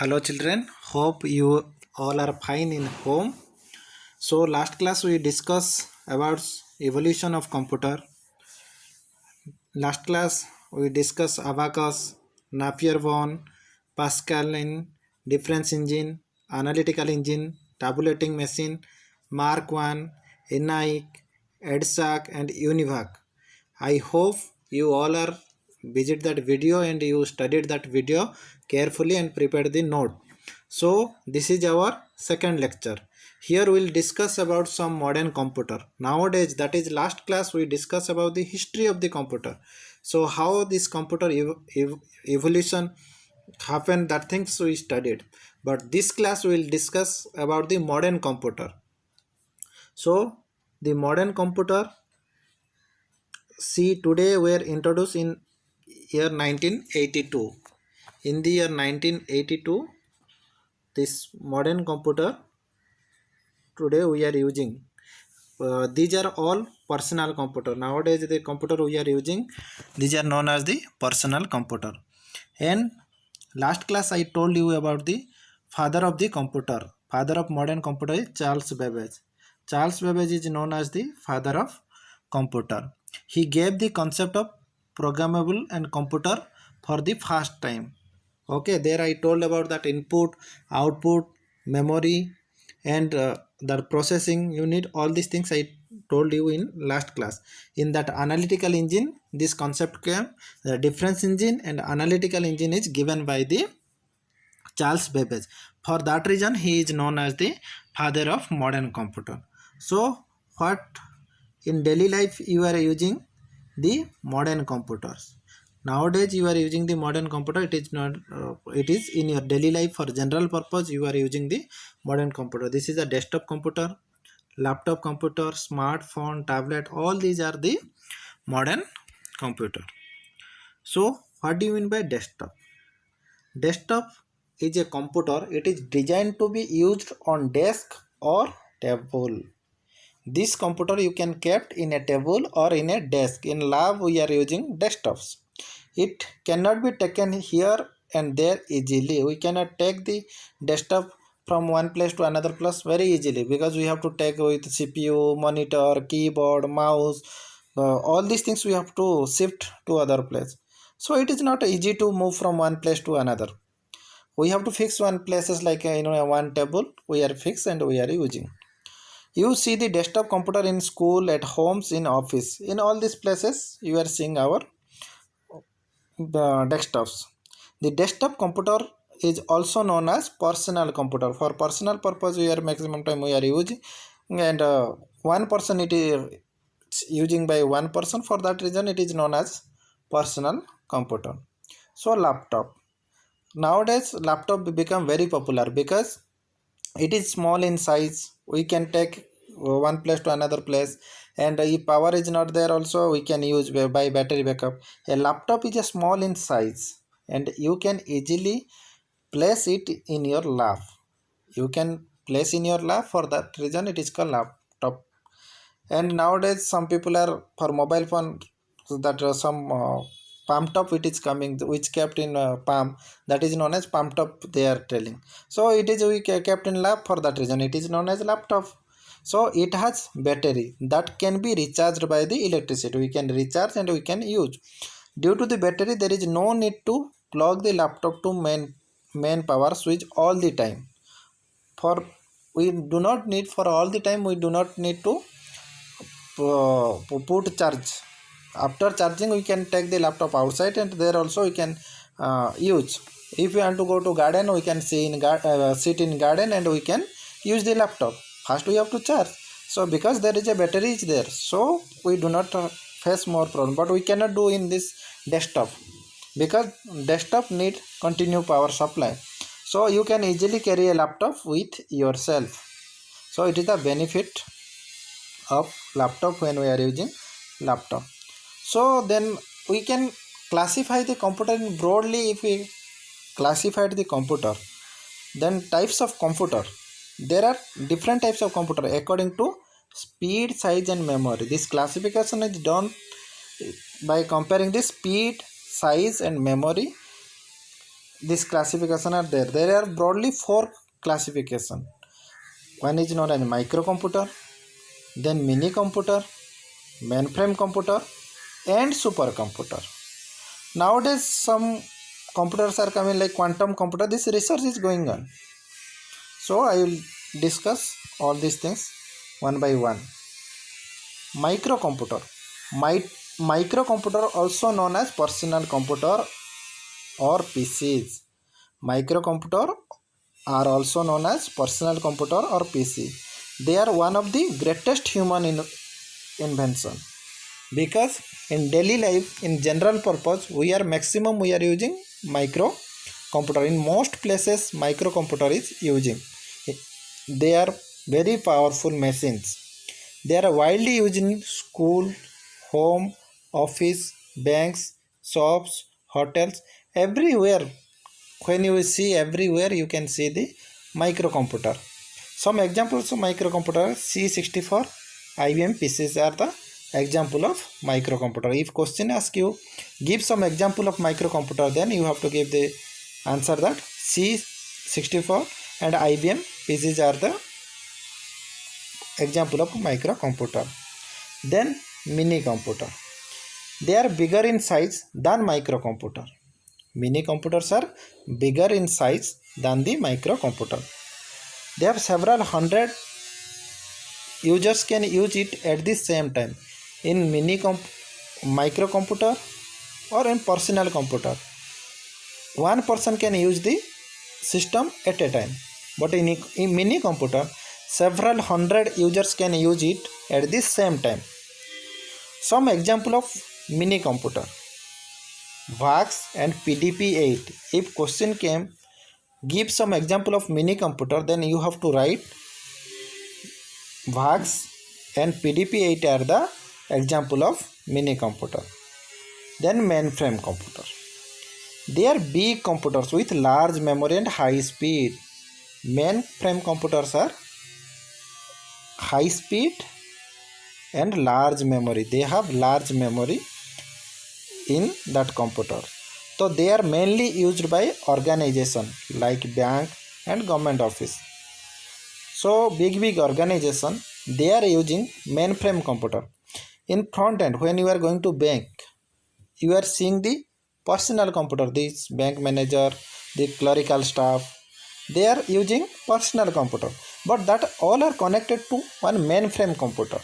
Hello children, hope you all are fine in home. So last class we discussed about evolution of computer. Last class we discussed abacus, Napier-Vaughan, Pascaline, difference engine, analytical engine, tabulating machine, Mark 1, ENIAC, EDSAC and UNIVAC. I hope you all are visit that video and you studied that video carefully and prepared the note. So this is our second lecture. Here we will discuss about some modern computer. Nowadays, that is last class we discuss about the history of the computer. So how this computer evolution happened, that things we studied. But this class we will discuss about the modern computer. So the modern computer, see, today were introduced in year 1982. In the year 1982, this modern computer today we are using. These are all personal computer. Nowadays the computer we are using, these are known as the personal computer. And last class I told you about the father of the computer. Father of modern computer is Charles Babbage. Charles Babbage is known as the father of computer. He gave the concept of programmable and computer for the first time. Okay, there I told about that input, output, memory, and the processing unit. All these things I told you in last class. In that analytical engine, this concept came. The difference engine and analytical engine is given by the Charles Babbage. For that reason, he is known as the father of modern computer. So, what in daily life you are using the modern computers? Nowadays you are using the modern computer. It is not. It is in your daily life for general purpose. You are using the modern computer. This is a desktop computer, laptop computer, smartphone, tablet. All these are the modern computer. So, what do you mean by desktop? Desktop is a computer. It is designed to be used on desk or table. This computer you can kept in a table or in a desk. In lab we are using desktops. It cannot be taken here and there easily. We cannot take the desktop from one place to another place very easily, because we have to take with CPU, monitor, keyboard, mouse, all these things we have to shift to other place. So it is not easy to move from one place to another. We have to fix one places like one table we are fixed and we are using. You see the desktop computer in school, at homes, in office. In all these places, you are seeing our desktops. The desktop computer is also known as personal computer. For personal purpose, we are maximum time we are using, and one person it is using by one person. For that reason, it is known as personal computer. So laptop. Nowadays, laptop become very popular because it is small in size. We can take one place to another place, and if power is not there also we can use by battery backup. A laptop is a small in size and you can easily place it in your lap. You can place in your lap. For that reason it is called laptop. And nowadays some people are for mobile phone, so that some palm top it is coming, which kept in palm, that is known as palm top they are telling. So it is we kept in lap. For that reason it is known as laptop. So it has battery that can be recharged by the electricity. We can recharge and we can use. Due to the battery, there is no need to plug the laptop to main power switch all the time. For we do not need for all the time. We do not need to put charge. After charging, we can take the laptop outside and there also we can use. If we want to go to garden, we can sit in garden and we can use the laptop. First we have to charge. So because there is a battery is there, so we do not face more problem. But we cannot do in this desktop because desktop need continue power supply. So you can easily carry a laptop with yourself. So it is the benefit of laptop when we are using laptop. So then we can classify the computer in broadly. If we classified the computer, then types of computer, there are different types of computer according to speed, size and memory. This classification is done by comparing the speed, size and memory this classification are there. There are broadly 4 classification. One is known as microcomputer, then mini computer, mainframe computer, and supercomputer. Nowadays some computers are coming like quantum computer. This research is going on. So I will discuss all these things one by one. Microcomputer. Microcomputer also known as personal computer or PCs. Microcomputer are also known as personal computer or PC. They are one of the greatest human invention, because in daily life, in general purpose, we are using microcomputer. In most places microcomputer is using. They are very powerful machines. They are widely used in school, home, office, banks, shops, hotels, everywhere. When you see everywhere, you can see the microcomputer. Some examples of microcomputer: C64, IBM PCs are the example of microcomputer. If question ask you, give some example of microcomputer, then you have to give the answer that C64 and IBM PCs are the example of microcomputer. Then mini computer. They are bigger in size than microcomputer. Mini computers are bigger in size than the microcomputer. They have several hundred users can use it at the same time. In microcomputer or in personal computer, one person can use the system at a time. But in mini computer, several hundred users can use it at the same time. Some example of mini computer: VAX and PDP-8. If question came, give some example of mini computer, then you have to write VAX and PDP-8 are the example of mini computer. Then mainframe computer. They are big computers with large memory and high speed. Mainframe computers are high speed and large memory. They have large memory in that computer. So they are mainly used by organization like bank and government office. So big organization, they are using mainframe computer. In front end, when you are going to bank, you are seeing the personal computer, this bank manager, the clerical staff, they are using personal computer, but that all are connected to one mainframe computer.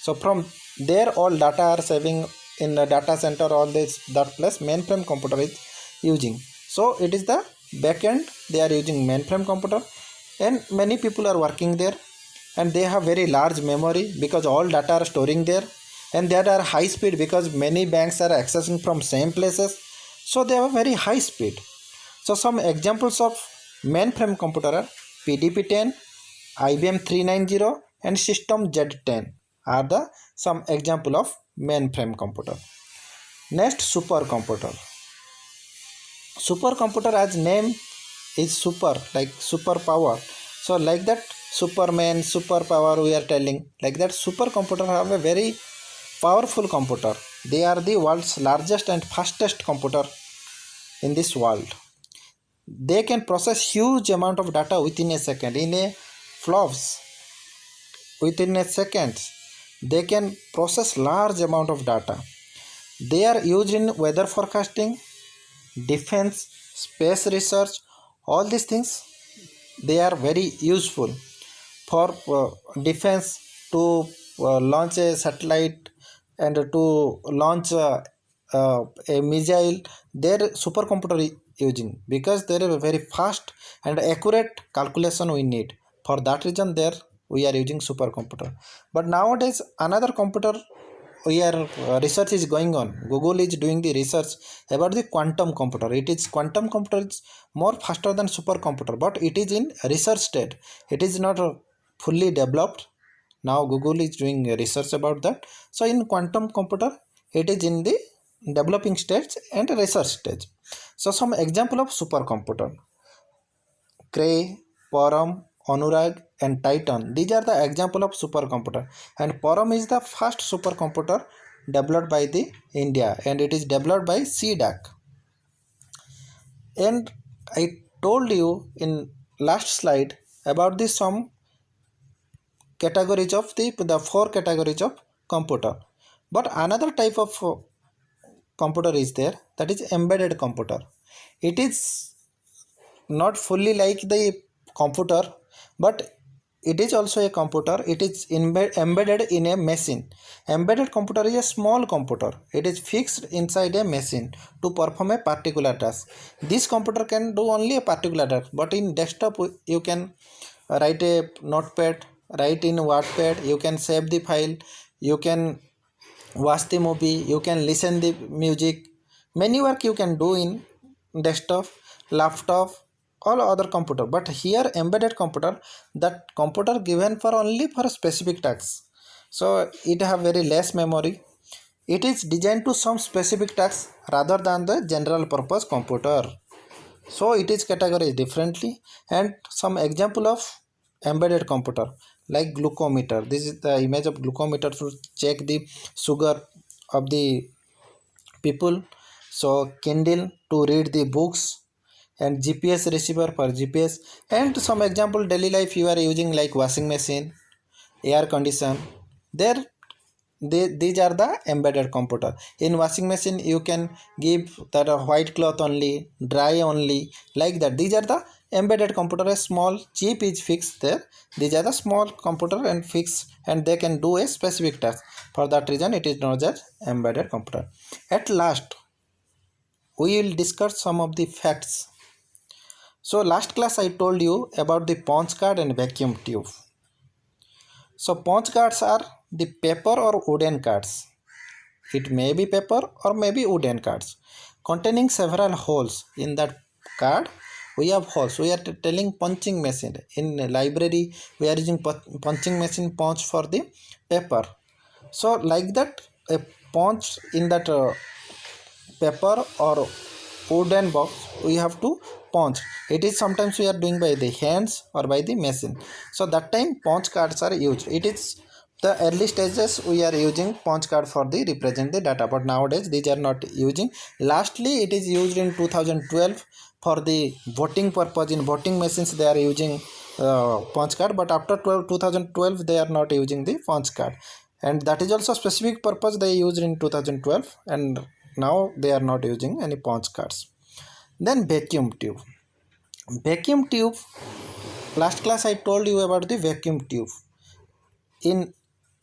So from there all data are saving in the data center, all this, that place mainframe computer is using. So it is the backend, they are using mainframe computer, and many people are working there, and they have very large memory because all data are storing there, and they are high speed because many banks are accessing from same places, so they have a very high speed. So some examples of mainframe computer are PDP-10, IBM 390 and System Z10 are the some example of mainframe computer. Next, supercomputer. Supercomputer as name is super, like superpower. So like that Superman, superpower we are telling, like that supercomputer have a very powerful computer. They are the world's largest and fastest computer in this world. They can process huge amount of data within a second. In a flops, within a second, they can process large amount of data. They are used in weather forecasting, defense, space research, all these things. They are very useful for defense, to launch a satellite and to launch a missile. Their supercomputer is using, because there is a very fast and accurate calculation we need. For that reason, there we are using supercomputer. But nowadays another computer we are research is going on. Google is doing the research about the quantum computer. It is quantum computer is more faster than supercomputer, but it is in research state. It is not fully developed. Now Google is doing research about that. So in quantum computer, it is in the developing stage and research stage. So some example of supercomputer: Cray, Param, Anurag and Titan. These are the example of supercomputer. And Param is the first supercomputer developed by the India, and it is developed by CDAC. And I told you in last slide about the some categories of the four categories of computer. But another type of computer is there, that is embedded computer. It is not fully like the computer, but it is also a computer. It is embedded in a machine. Embedded computer is a small computer. It is fixed inside a machine to perform a particular task. This computer can do only a particular task, but in desktop you can write a notepad, write in Wattpad, you can save the file, you can watch the movie, you can listen the music. Many work you can do in desktop, laptop, all other computer. But here embedded computer, that computer given for only for specific tasks. So it have very less memory. It is designed to some specific tasks rather than the general purpose computer. So it is categorized differently. And some example of embedded computer, like glucometer. This is the image of glucometer to check the sugar of the people. So Kindle to read the books, and GPS receiver for GPS. And some example daily life you are using, like washing machine, air condition. There these are the embedded computer. In washing machine you can give that a white cloth only, dry only, like that. These are the embedded computer. A small chip is fixed there. These are the small computer and fixed, and they can do a specific task. For that reason it is known as embedded computer. At last we will discuss some of the facts. So last class I told you about the punch card and vacuum tube. So punch cards are the paper or wooden cards. It may be paper or maybe wooden cards containing several holes. In that card we have holes. We are telling punching machine. In library we are using punching machine punch for the paper. So like that, a punch in that paper or wooden box we have to punch. It is sometimes we are doing by the hands or by the machine. So that time punch cards are used. It is the early stages we are using punch card for the represent the data, but nowadays these are not using. Lastly it is used in 2012 for the voting purpose. In voting machines they are using punch card, but after 2012 they are not using the punch card, and that is also specific purpose they used in 2012, and now they are not using any punch cards. Then vacuum tube. Vacuum tube, last class I told you about the vacuum tube. In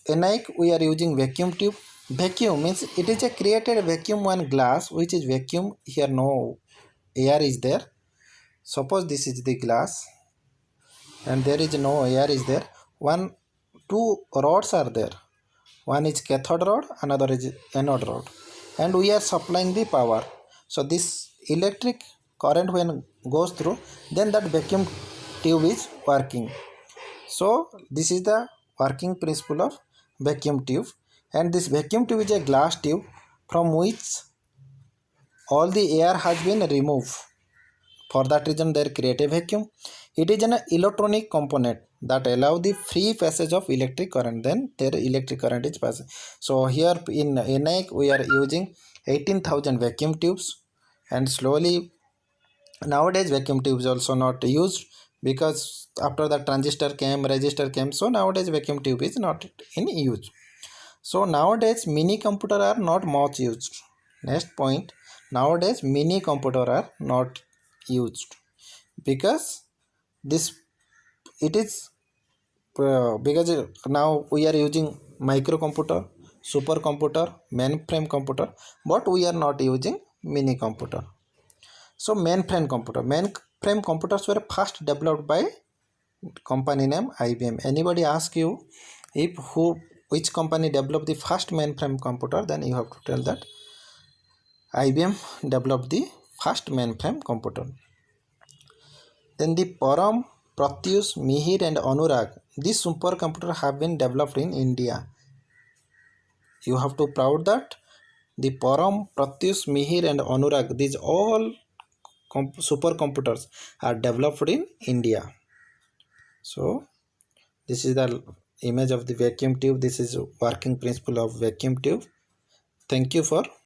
NIC we are using vacuum tube. Vacuum means it is a created vacuum one glass which is vacuum. Here no air is there. Suppose this is the glass and there is no air is there. Two rods are there. One is cathode rod, another is anode rod, and we are supplying the power. So this electric current when goes through, then that vacuum tube is working. So this is the working principle of vacuum tube. And this vacuum tube is a glass tube from which all the air has been removed. For that reason they create a vacuum. It is an electronic component that allow the free passage of electric current. Then their electric current is passing. So here in NIC we are using 18,000 vacuum tubes, and slowly nowadays vacuum tubes also not used, because after the transistor came, resistor came, so nowadays vacuum tube is not in use. So nowadays mini computer are not much used. Next point, nowadays mini computer are not used because this it is because now we are using microcomputer, supercomputer, mainframe computer, but we are not using mini computer. So mainframe computers were first developed by company name IBM. Anybody ask you which company developed the first mainframe computer, then you have to tell that IBM developed the first mainframe computer. Then the Param, Pratyush, Mihir and Anurag, these supercomputer have been developed in India. You have to proud that the Param, Pratyush, Mihir and Anurag, these all supercomputers are developed in India. So this is the image of the vacuum tube. This is working principle of vacuum tube. Thank you for